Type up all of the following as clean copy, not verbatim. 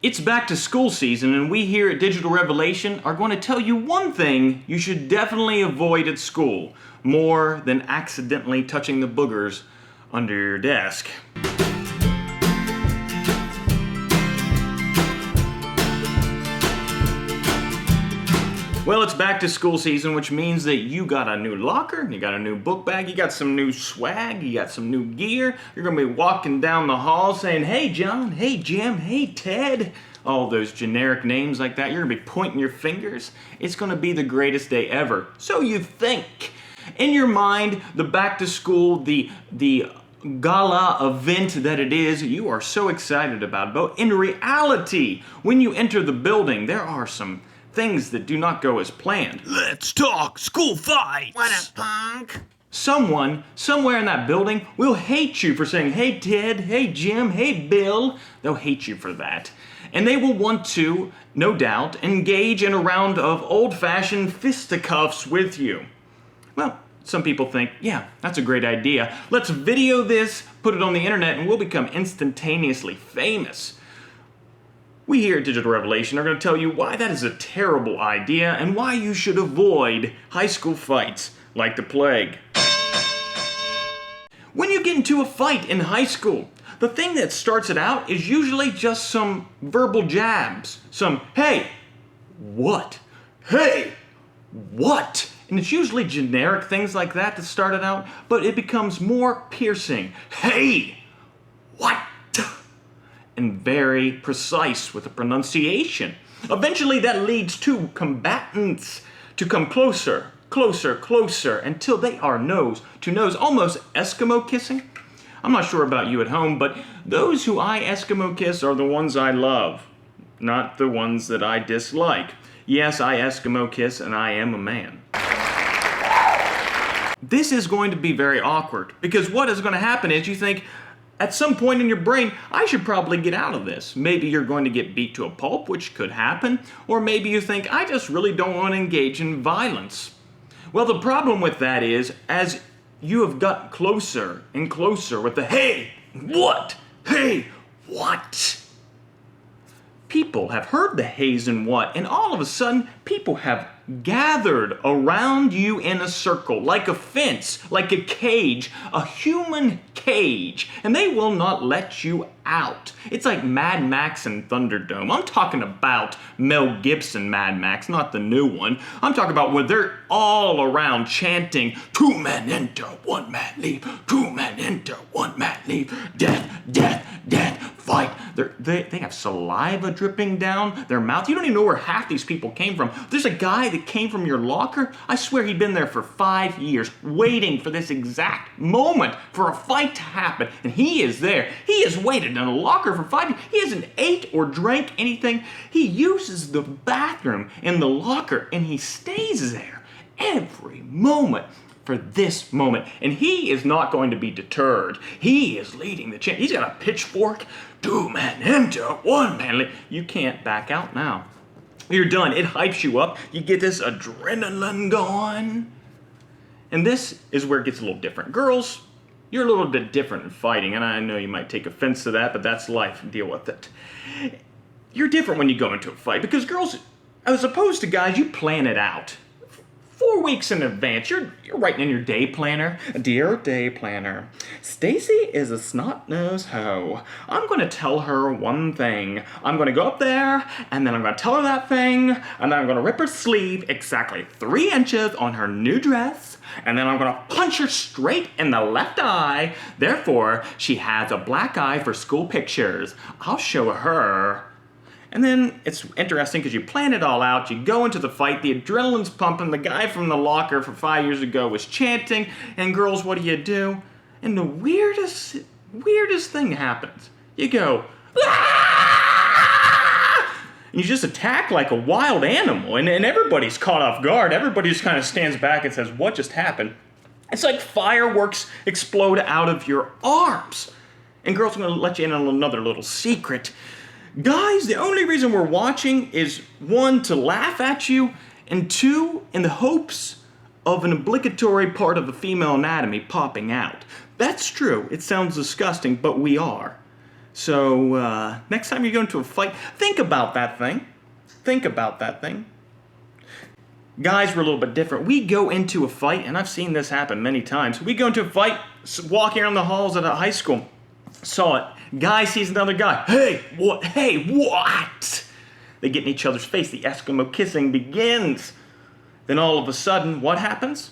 It's back to school season, and we here at Digital Revelation are going to tell you one thing you should definitely avoid at school, more than accidentally touching the boogers under your desk. Well, it's back to school season, which means that you got a new locker, you got a new book bag, you got some new swag, you got some new gear. You're going to be walking down the hall saying, "Hey John, hey Jim, hey Ted." All those generic names like that. You're going to be pointing your fingers. It's going to be the greatest day ever. So you think. In your mind, the back to school, the gala event that it is, you are so excited about it. But in reality, when you enter the building, there are some things that do not go as planned. Let's talk school fights! What a punk! Someone, somewhere in that building, will hate you for saying, "Hey Ted, hey Jim, hey Bill." They'll hate you for that. And they will want to, no doubt, engage in a round of old-fashioned fisticuffs with you. Well, some people think, yeah, that's a great idea. Let's video this, put it on the internet, and we'll become instantaneously famous. We here at Digital Revelation are going to tell you why that is a terrible idea and why you should avoid high school fights like the plague. When you get into a fight in high school, the thing that starts it out is usually just some verbal jabs. Some, "Hey, what? Hey, what?" And it's usually generic things like that start it out, but it becomes more piercing. "Hey, what?" And very precise with the pronunciation. Eventually that leads to combatants to come closer, closer, closer, until they are nose to nose, almost Eskimo kissing. I'm not sure about you at home, but those who I Eskimo kiss are the ones I love, not the ones that I dislike. Yes, I Eskimo kiss, and I am a man. This is going to be very awkward, because what is going to happen is you think, at some point in your brain, I should probably get out of this. Maybe you're going to get beat to a pulp, which could happen, or maybe you think, I just really don't want to engage in violence. Well, the problem with that is, as you have got closer and closer with the "Hey, what? Hey, what?" people have heard the "heys" and "what," and all of a sudden, people have gathered around you in a circle, like a fence, like a cage, a human cage, and they will not let you out. It's like Mad Max and Thunderdome. I'm talking about Mel Gibson Mad Max, not the new one. I'm talking about where they're all around chanting, "Two men enter, one man leave, two men enter, one man leave, death, death, death, fight." They have saliva dripping down their mouth. You don't even know where half these people came from. There's a guy that came from your locker. I swear he'd been there for 5 years, waiting for this exact moment for a fight to happen. And he is there. He has waited in a locker for 5 years. He hasn't ate or drank anything. He uses the bathroom in the locker, and he stays there every moment for this moment. And he is not going to be deterred. He is leading the chant. He's got a pitchfork. "Two men enter, one man leave." You can't back out now. You're done. It hypes you up. You get this adrenaline going. And this is where it gets a little different. Girls, you're a little bit different in fighting, and I know you might take offense to that, but that's life. Deal with it. You're different when you go into a fight, because girls, as opposed to guys, you plan it out. 4 weeks in advance, you're writing in your day planner. "Dear day planner, Stacy is a snot-nosed hoe. I'm going to tell her one thing. I'm going to go up there, and then I'm going to tell her that thing, and then I'm going to rip her sleeve exactly 3 inches on her new dress, and then I'm going to punch her straight in the left eye. Therefore, she has a black eye for school pictures. I'll show her." And then it's interesting because you plan it all out, you go into the fight, the adrenaline's pumping, the guy from the locker from 5 years ago was chanting, and girls, what do? And the weirdest thing happens. You go, "Ah!" And you just attack like a wild animal, and everybody's caught off guard. Everybody just kind of stands back and says, "What just happened?" It's like fireworks explode out of your arms. And girls, I'm going to let you in on another little secret. Guys, the only reason we're watching is 1, to laugh at you, and 2, in the hopes of an obligatory part of the female anatomy popping out. That's true. It sounds disgusting, but we are. So next time you go into a fight, think about that thing. Think about that thing. Guys were a little bit different. We go into a fight, and I've seen this happen many times. We go into a fight, walking around the halls at a high school. Saw it. Guy sees another guy. Hey, what? Hey, what? They get in each other's face. The Eskimo kissing begins. Then all of a sudden, what happens?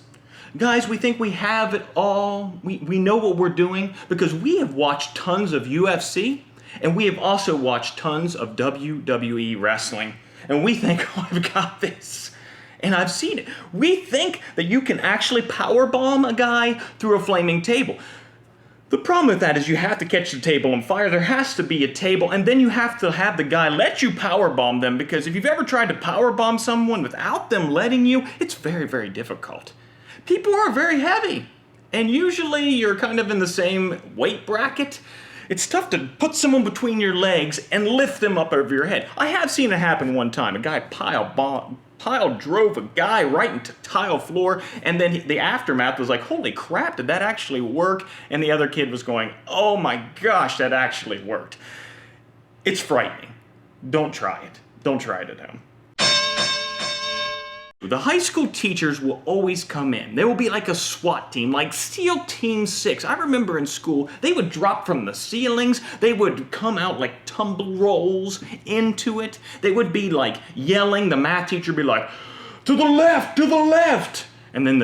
Guys, we think we have it all. We know what we're doing because we have watched tons of UFC, and we have also watched tons of WWE wrestling. And we think, oh, I've got this. And I've seen it. We think that you can actually powerbomb a guy through a flaming table. The problem with that is you have to catch the table on fire. There has to be a table, and then you have to have the guy let you powerbomb them, because if you've ever tried to powerbomb someone without them letting you, it's very, very difficult. People are very heavy, and usually you're kind of in the same weight bracket. It's tough to put someone between your legs and lift them up over your head. I have seen it happen one time. A guy pile drove a guy right into tile floor, and then the aftermath was like, holy crap, did that actually work? And the other kid was going, oh my gosh, that actually worked. It's frightening. Don't try it. Don't try it at home. The high school teachers will always come in. There will be like a SWAT team, like SEAL Team 6. I remember in school, they would drop from the ceilings. They would come out like tumble rolls into it. They would be like yelling. The math teacher would be like, to the left, to the left. And then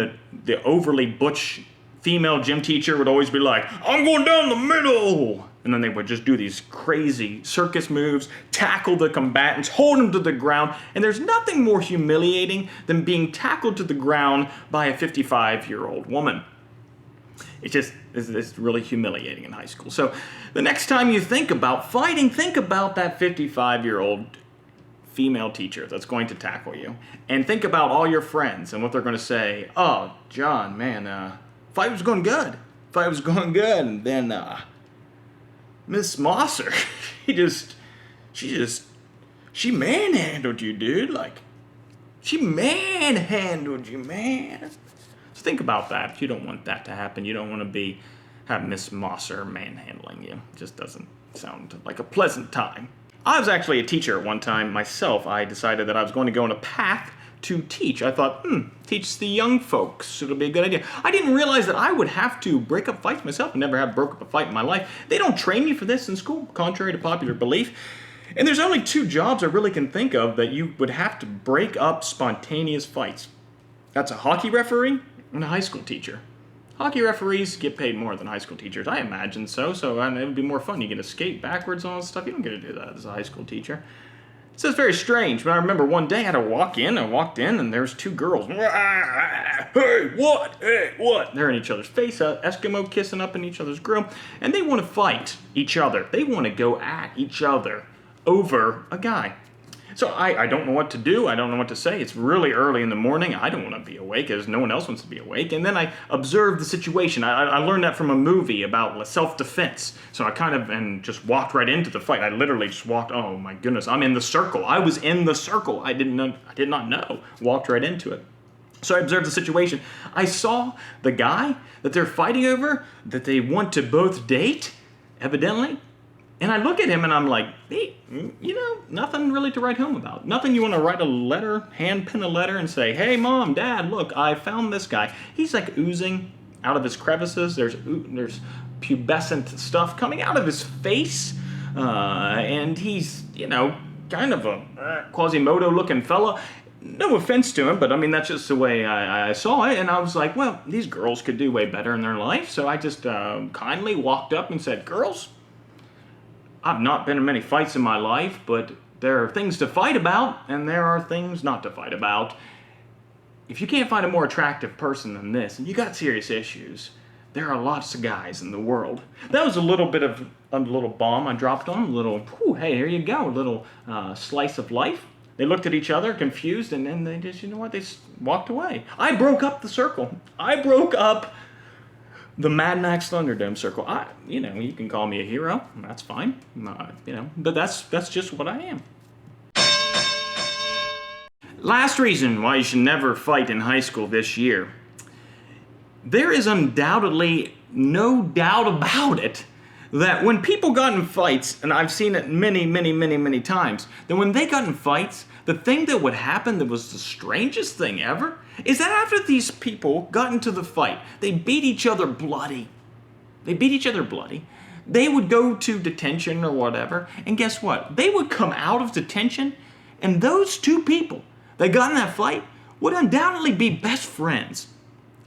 the overly butch female gym teacher would always be like, I'm going down the middle. And then they would just do these crazy circus moves, tackle the combatants, hold them to the ground. And there's nothing more humiliating than being tackled to the ground by a 55-year-old woman. It's really humiliating in high school. So the next time you think about fighting, think about that 55-year-old female teacher that's going to tackle you. And think about all your friends and what they're going to say. Oh, John, man, fight was going good. Fight was going good. And then, Miss Mosser, she manhandled you, dude. Like, she manhandled you, man. So think about that. You don't want that to happen. You don't want to have Miss Mosser manhandling you. It just doesn't sound like a pleasant time. I was actually a teacher at one time myself. I decided that I was going to go on a path to teach. I thought, teach the young folks. It'll be a good idea. I didn't realize that I would have to break up fights myself. I never have broke up a fight in my life. They don't train you for this in school, contrary to popular belief. And there's only two jobs I really can think of that you would have to break up spontaneous fights. That's a hockey referee and a high school teacher. Hockey referees get paid more than high school teachers. I imagine so. So it would be more fun. You get to skate backwards and all that stuff. You don't get to do that as a high school teacher. So it's very strange, but I remember one day I had to walk in. I walked in, and there's two girls. Hey, what? Hey, what? They're in each other's face, Eskimo kissing up in each other's grill, and they want to fight each other. They want to go at each other over a guy. So I don't know what to do. I don't know what to say. It's really early in the morning. I don't want to be awake as no one else wants to be awake. And then I observed the situation. I learned that from a movie about self-defense. So I and just walked right into the fight. I literally just walked, oh my goodness, I'm in the circle. I was in the circle. I did not know. Walked right into it. So I observed the situation. I saw the guy that they're fighting over, that they want to both date, evidently. And I look at him and I'm like, hey, nothing really to write home about. Nothing you want to write a letter, hand pen a letter and say, hey, Mom, Dad, look, I found this guy. He's like oozing out of his crevices. There's pubescent stuff coming out of his face. And he's, kind of a Quasimodo looking fella. No offense to him, but I mean, that's just the way I saw it. And I was like, well, these girls could do way better in their life. So I just kindly walked up and said, girls, I've not been in many fights in my life, but there are things to fight about, and there are things not to fight about. If you can't find a more attractive person than this, and you got serious issues, there are lots of guys in the world. That was a little bit of a little bomb I dropped on, a little, hey, here you go, a little slice of life. They looked at each other, confused, and then they just, they walked away. I broke up the circle. I broke up the Mad Max Thunderdome circle. You can call me a hero. That's fine. But that's just what I am. Last reason why you should never fight in high school this year. There is undoubtedly no doubt about it that when people got in fights, and I've seen it many times, that when they got in fights, the thing that would happen that was the strangest thing ever is that after these people got into the fight, they beat each other bloody. They would go to detention or whatever, and guess what? They would come out of detention, and those two people that got in that fight would undoubtedly be best friends.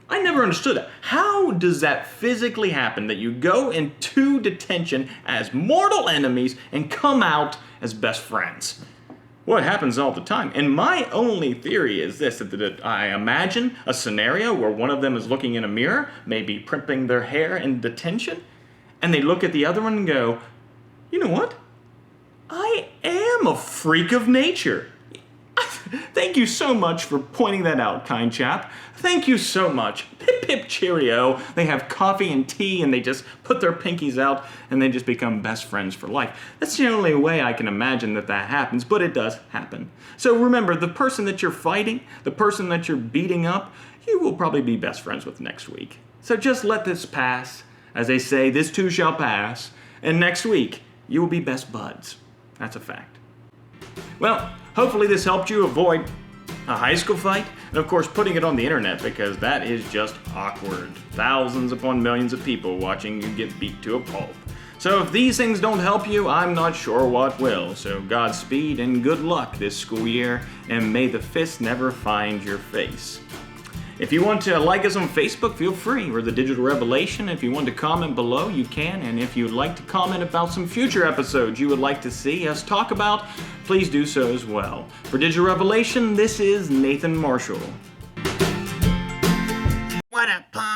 I never understood that. How does that physically happen, that you go into detention as mortal enemies and come out as best friends? Well, it happens all the time. And my only theory is this, that I imagine a scenario where one of them is looking in a mirror, maybe primping their hair in detention, and they look at the other one and go, you know what? I am a freak of nature. Thank you so much for pointing that out, kind chap. Thank you so much. Pip pip cheerio. They have coffee and tea and they just put their pinkies out and they just become best friends for life. That's the only way I can imagine that happens, but it does happen. So remember, the person that you're fighting, the person that you're beating up, you will probably be best friends with next week. So just let this pass. As they say, this too shall pass. And next week, you will be best buds. That's a fact. Well, hopefully this helped you avoid a high school fight, and of course putting it on the internet, because that is just awkward. Thousands upon millions of people watching you get beat to a pulp. So if these things don't help you, I'm not sure what will. So Godspeed and good luck this school year, and may the fist never find your face. If you want to like us on Facebook, feel free. We're The Digital Revelation. If you want to comment below, you can. And if you'd like to comment about some future episodes you would like to see us talk about, please do so as well. For Digital Revelation, this is Nathan Marshall. What a punk.